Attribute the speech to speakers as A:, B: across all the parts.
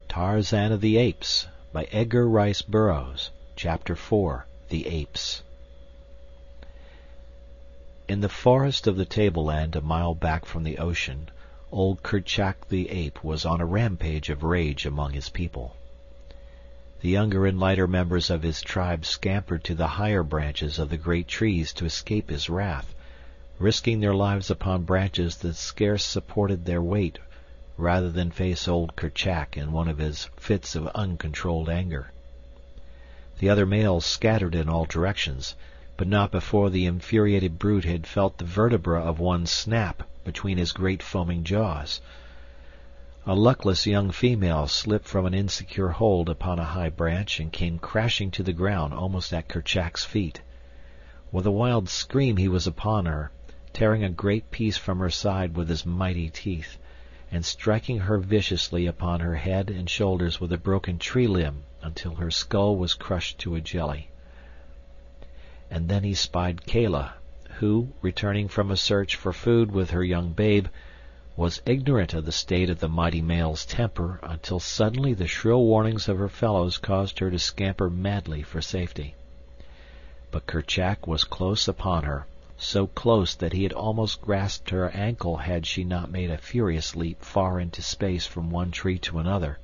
A: Tarzan of the Apes by Edgar Rice Burroughs. Chapter 4. The Apes. In the forest of the tableland a mile back from the ocean, old Kerchak the ape was on a rampage of rage among his people. The younger and lighter members of his tribe scampered to the higher branches of the great trees to escape his wrath, risking their lives upon branches that scarce supported their weight rather than face old Kerchak in one of his fits of uncontrolled anger. The other males scattered in all directions, but not before the infuriated brute had felt the vertebra of one snap between his great foaming jaws. A luckless young female slipped from an insecure hold upon a high branch and came crashing to the ground almost at Kerchak's feet. With a wild scream he was upon her, tearing a great piece from her side with his mighty teeth, and striking her viciously upon her head and shoulders with a broken tree limb until her skull was crushed to a jelly. And then he spied Kala, who, returning from a search for food with her young babe, was ignorant of the state of the mighty male's temper until suddenly the shrill warnings of her fellows caused her to scamper madly for safety. But Kerchak was close upon her, so close that he had almost grasped her ankle had she not made a furious leap far into space from one tree to another,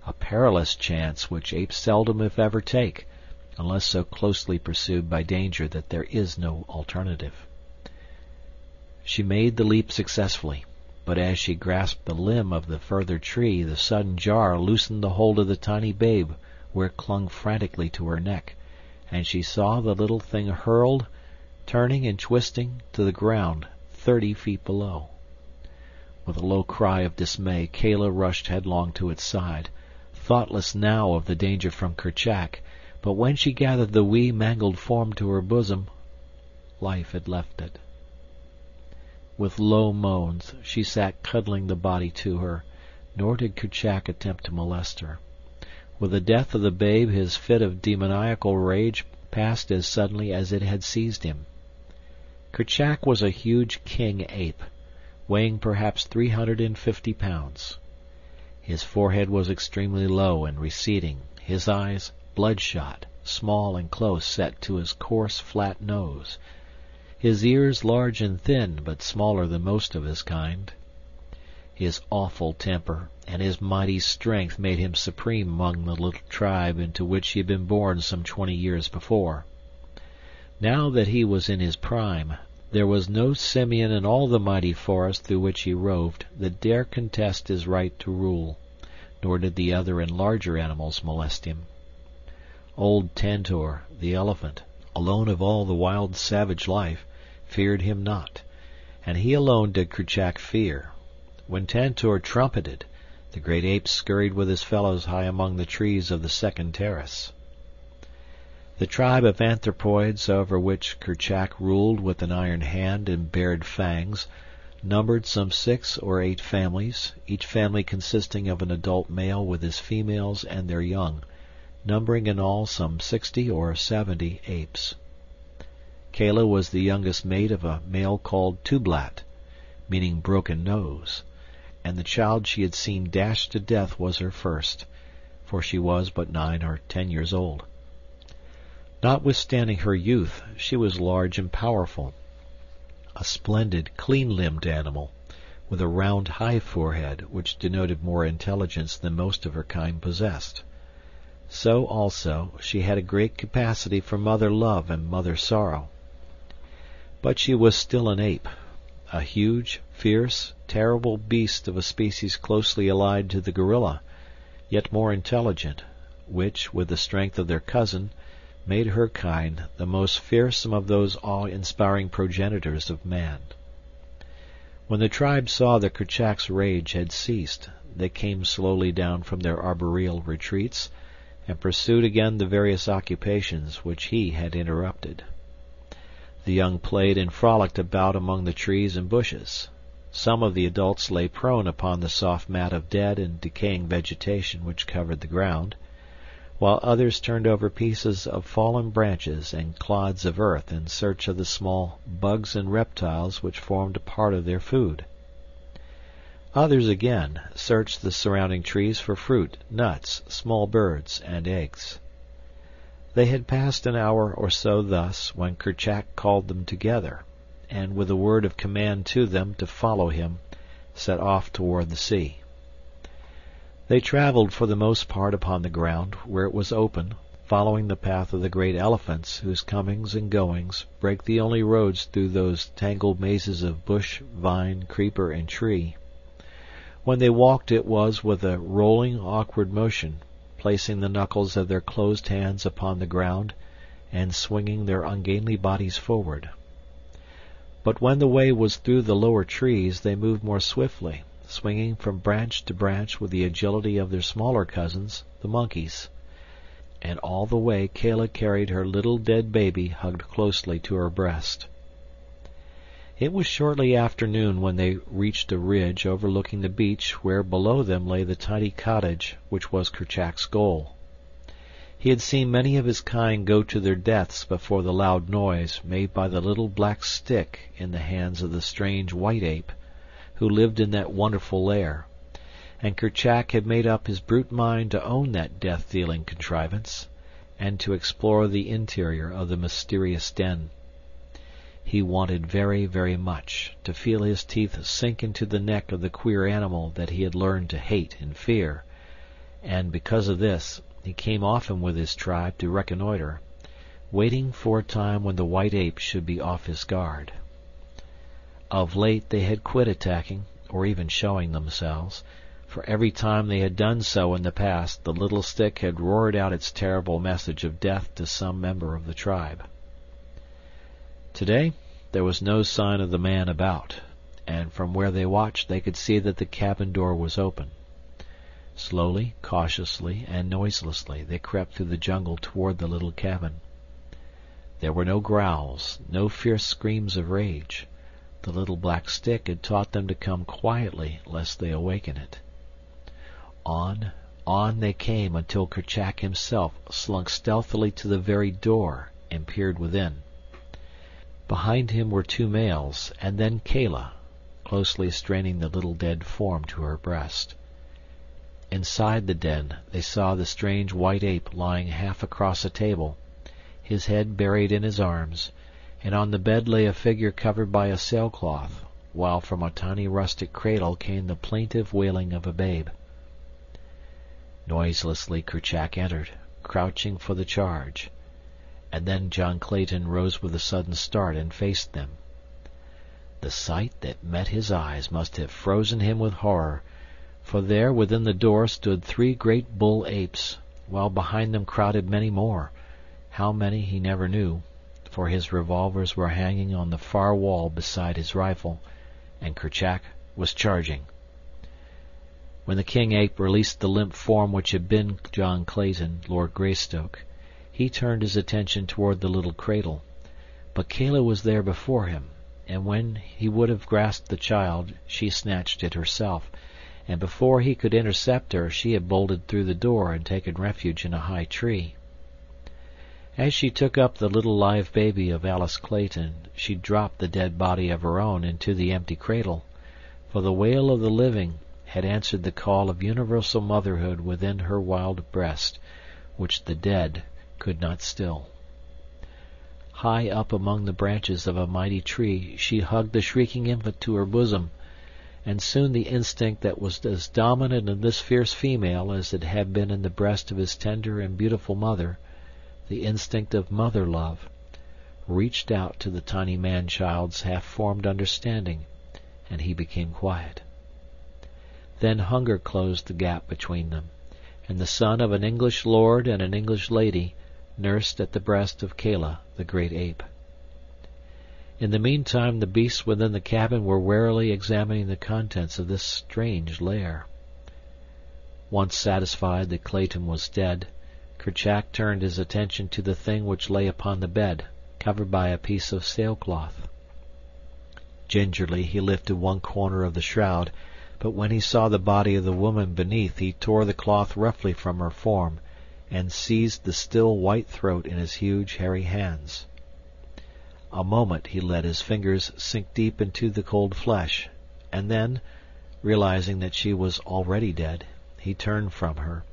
A: a perilous chance which apes seldom if ever take, unless so closely pursued by danger that there is no alternative. She made the leap successfully, but as she grasped the limb of the further tree the sudden jar loosened the hold of the tiny babe where it clung frantically to her neck, and she saw the little thing hurled, turning and twisting, to the ground 30 feet below. With a low cry of dismay Kala rushed headlong to its side, thoughtless now of the danger from Kerchak, but when she gathered the wee mangled form to her bosom, life had left it. With low moans she sat cuddling the body to her, nor did Kerchak attempt to molest her. With the death of the babe his fit of demoniacal rage passed as suddenly as it had seized him. Kerchak was a huge king ape, weighing perhaps 350 pounds. His forehead was extremely low and receding, his eyes bloodshot, small and close set to his coarse, flat nose, his ears large and thin but smaller than most of his kind. His awful temper and his mighty strength made him supreme among the little tribe into which he had been born some 20 years before. Now that he was in his prime, there was no simian in all the mighty forest through which he roved that dare contest his right to rule, nor did the other and larger animals molest him. Old Tantor, the elephant, alone of all the wild savage life, feared him not, and he alone did Kerchak fear. When Tantor trumpeted, the great ape scurried with his fellows high among the trees of the second terrace. The tribe of anthropoids over which Kerchak ruled with an iron hand and bared fangs numbered some 6 or 8 families, each family consisting of an adult male with his females and their young, numbering in all some 60 or 70 apes. Kala was the youngest mate of a male called Tublat, meaning broken nose, and the child she had seen dashed to death was her first, for she was but 9 or 10 years old. Notwithstanding her youth, she was large and powerful, a splendid, clean-limbed animal, with a round, high forehead which denoted more intelligence than most of her kind possessed. So, also, she had a great capacity for mother love and mother sorrow. But she was still an ape, a huge, fierce, terrible beast of a species closely allied to the gorilla, yet more intelligent, which, with the strength of their cousin, made her kind the most fearsome of those awe-inspiring progenitors of man. When the tribe saw that Kerchak's rage had ceased, they came slowly down from their arboreal retreats and pursued again the various occupations which he had interrupted. The young played and frolicked about among the trees and bushes. Some of the adults lay prone upon the soft mat of dead and decaying vegetation which covered the ground, while others turned over pieces of fallen branches and clods of earth in search of the small bugs and reptiles which formed a part of their food. Others, again, searched the surrounding trees for fruit, nuts, small birds, and eggs. They had passed an hour or so thus when Kerchak called them together, and with a word of command to them to follow him, set off toward the sea. They traveled for the most part upon the ground, where it was open, following the path of the great elephants, whose comings and goings break the only roads through those tangled mazes of bush, vine, creeper, and tree. When they walked it was with a rolling, awkward motion, placing the knuckles of their closed hands upon the ground and swinging their ungainly bodies forward. But when the way was through the lower trees they moved more swiftly, swinging from branch to branch with the agility of their smaller cousins, the monkeys. And all the way Kala carried her little dead baby hugged closely to her breast. It was shortly after noon when they reached a ridge overlooking the beach where below them lay the tiny cottage which was Kerchak's goal. He had seen many of his kind go to their deaths before the loud noise made by the little black stick in the hands of the strange white ape who lived in that wonderful lair, and Kerchak had made up his brute mind to own that death-dealing contrivance, and to explore the interior of the mysterious den. He wanted very, very much to feel his teeth sink into the neck of the queer animal that he had learned to hate and fear, and because of this he came often with his tribe to reconnoiter, waiting for a time when the white ape should be off his guard. Of late they had quit attacking, or even showing themselves, for every time they had done so in the past the little stick had roared out its terrible message of death to some member of the tribe. Today there was no sign of the man about, and from where they watched they could see that the cabin door was open. Slowly, cautiously, and noiselessly they crept through the jungle toward the little cabin. There were no growls, no fierce screams of rage. The little black stick had taught them to come quietly lest they awaken it. On they came until Kerchak himself slunk stealthily to the very door and peered within. Behind him were two males, and then Kala, closely straining the little dead form to her breast. Inside the den they saw the strange white ape lying half across a table, his head buried in his arms, and on the bed lay a figure covered by a sailcloth, while from a tiny rustic cradle came the plaintive wailing of a babe. Noiselessly Kerchak entered, crouching for the charge, and then John Clayton rose with a sudden start and faced them. The sight that met his eyes must have frozen him with horror, for there within the door stood 3 great bull apes, while behind them crowded many more. How many he never knew, for his revolvers were hanging on the far wall beside his rifle, and Kerchak was charging. When the king ape released the limp form which had been John Clayton, Lord Greystoke, he turned his attention toward the little cradle, but Kala was there before him, and when he would have grasped the child, she snatched it herself, and before he could intercept her she had bolted through the door and taken refuge in a high tree. As she took up the little live baby of Alice Clayton, she dropped the dead body of her own into the empty cradle, for the wail of the living had answered the call of universal motherhood within her wild breast, which the dead could not still. High up among the branches of a mighty tree she hugged the shrieking infant to her bosom, and soon the instinct that was as dominant in this fierce female as it had been in the breast of his tender and beautiful mother, the instinct of mother-love, reached out to the tiny man-child's half-formed understanding, and he became quiet. Then hunger closed the gap between them, and the son of an English lord and an English lady nursed at the breast of Kala, the great ape. In the meantime the beasts within the cabin were warily examining the contents of this strange lair. Once satisfied that Clayton was dead, Kerchak turned his attention to the thing which lay upon the bed, covered by a piece of sailcloth. Gingerly he lifted one corner of the shroud, but when he saw the body of the woman beneath he tore the cloth roughly from her form, and seized the still white throat in his huge hairy hands. A moment he let his fingers sink deep into the cold flesh, and then, Realizing that she was already dead, he turned from her,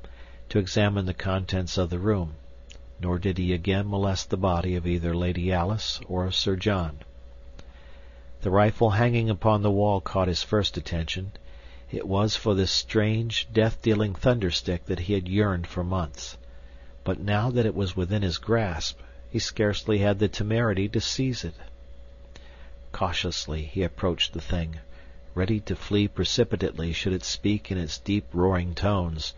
A: to examine the contents of the room, nor did he again molest the body of either Lady Alice or Sir John. The rifle hanging upon the wall caught his first attention. It was for this strange, death-dealing thunderstick that he had yearned for months. But now that it was within his grasp, he scarcely had the temerity to seize it. Cautiously he approached the thing, ready to flee precipitately should it speak in its deep roaring tones,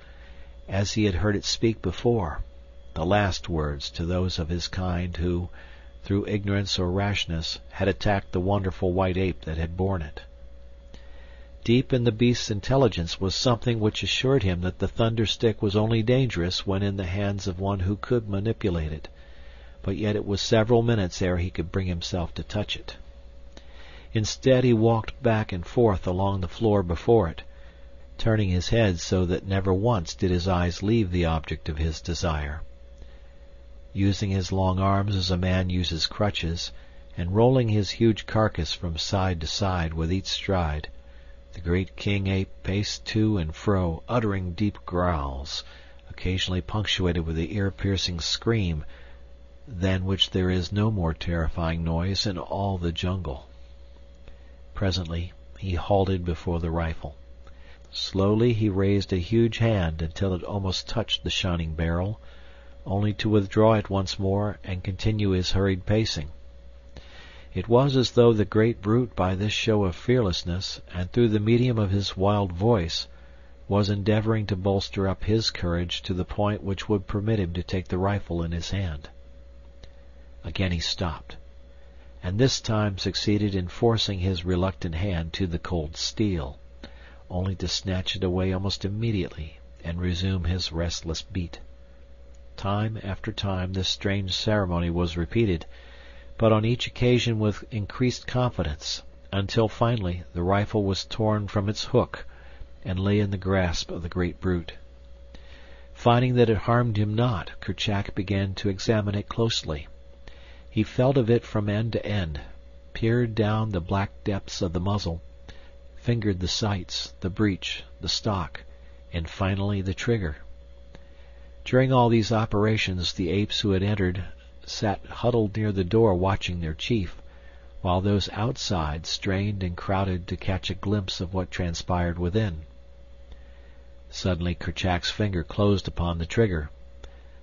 A: as he had heard it speak before, the last words to those of his kind who, through ignorance or rashness, had attacked the wonderful white ape that had borne it. Deep in the beast's intelligence was something which assured him that the thunderstick was only dangerous when in the hands of one who could manipulate it, but yet it was several minutes ere he could bring himself to touch it. Instead, he walked back and forth along the floor before it, turning his head so that never once did his eyes leave the object of his desire. Using his long arms as a man uses crutches, and rolling his huge carcass from side to side with each stride, the great king-ape paced to and fro, uttering deep growls, occasionally punctuated with the ear-piercing scream, than which there is no more terrifying noise in all the jungle. Presently he halted before the rifle. Slowly he raised a huge hand until it almost touched the shining barrel, only to withdraw it once more and continue his hurried pacing. It was as though the great brute, by this show of fearlessness, and through the medium of his wild voice, was endeavoring to bolster up his courage to the point which would permit him to take the rifle in his hand. Again he stopped, and this time succeeded in forcing his reluctant hand to the cold steel, only to snatch it away almost immediately and resume his restless beat. Time after time this strange ceremony was repeated, but on each occasion with increased confidence, until finally the rifle was torn from its hook and lay in the grasp of the great brute. Finding that it harmed him not, Kerchak began to examine it closely. He felt of it from end to end, peered down the black depths of the muzzle, fingered the sights, the breech, the stock, and finally the trigger. During all these operations the apes who had entered sat huddled near the door watching their chief, while those outside strained and crowded to catch a glimpse of what transpired within. Suddenly Kerchak's finger closed upon the trigger.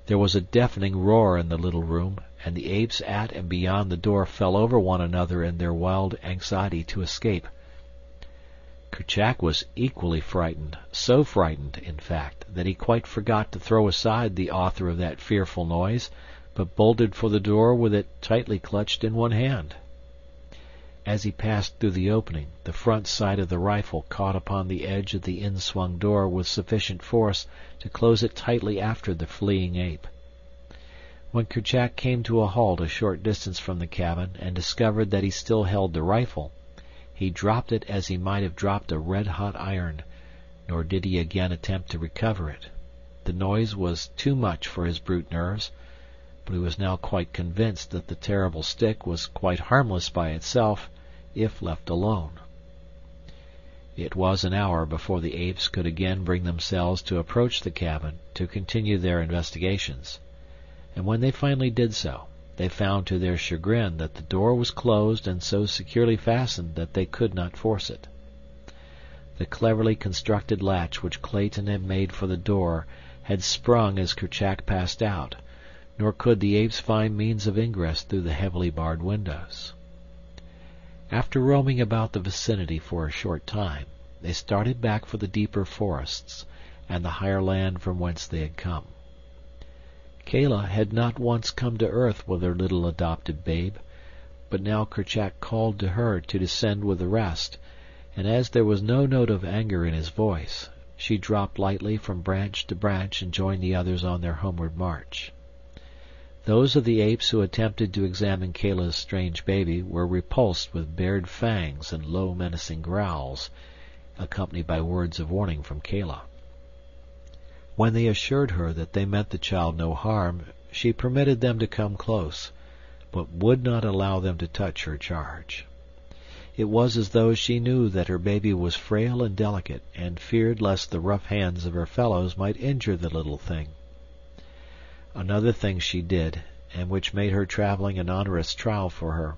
A: There was a deafening roar in the little room, and the apes at and beyond the door fell over one another in their wild anxiety to escape. Kerchak was equally frightened, so frightened, in fact, that he quite forgot to throw aside the author of that fearful noise, but bolted for the door with it tightly clutched in one hand. As he passed through the opening, the front sight of the rifle caught upon the edge of the in-swung door with sufficient force to close it tightly after the fleeing ape. When Kerchak came to a halt a short distance from the cabin and discovered that he still held the rifle, he dropped it as he might have dropped a red-hot iron, nor did he again attempt to recover it. The noise was too much for his brute nerves, but he was now quite convinced that the terrible stick was quite harmless by itself if left alone. It was an hour before the apes could again bring themselves to approach the cabin to continue their investigations, and when they finally did so, they found to their chagrin that the door was closed and so securely fastened that they could not force it. The cleverly constructed latch which Clayton had made for the door had sprung as Kerchak passed out, nor could the apes find means of ingress through the heavily barred windows. After roaming about the vicinity for a short time, they started back for the deeper forests and the higher land from whence they had come. Kala had not once come to earth with her little adopted babe, but now Kerchak called to her to descend with the rest, and as there was no note of anger in his voice, she dropped lightly from branch to branch and joined the others on their homeward march. Those of the apes who attempted to examine Kala's strange baby were repulsed with bared fangs and low menacing growls, accompanied by words of warning from Kala. When they assured her that they meant the child no harm, she permitted them to come close, but would not allow them to touch her charge. It was as though she knew that her baby was frail and delicate, and feared lest the rough hands of her fellows might injure the little thing. Another thing she did, and which made her traveling an onerous trial for her.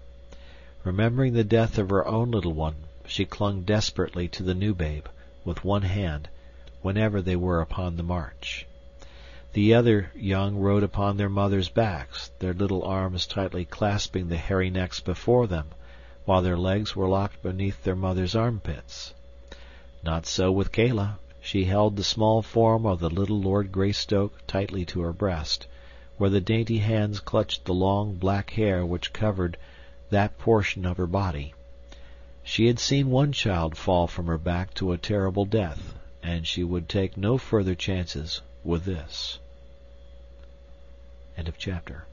A: Remembering the death of her own little one, she clung desperately to the new babe, with one hand, whenever they were upon the march. The other young rode upon their mothers' backs, their little arms tightly clasping the hairy necks before them, while their legs were locked beneath their mother's armpits. Not so with Kala. She held the small form of the little Lord Greystoke tightly to her breast, where the dainty hands clutched the long black hair which covered that portion of her body. She had seen one child fall from her back to a terrible death, and she would take no further chances with this. End of chapter.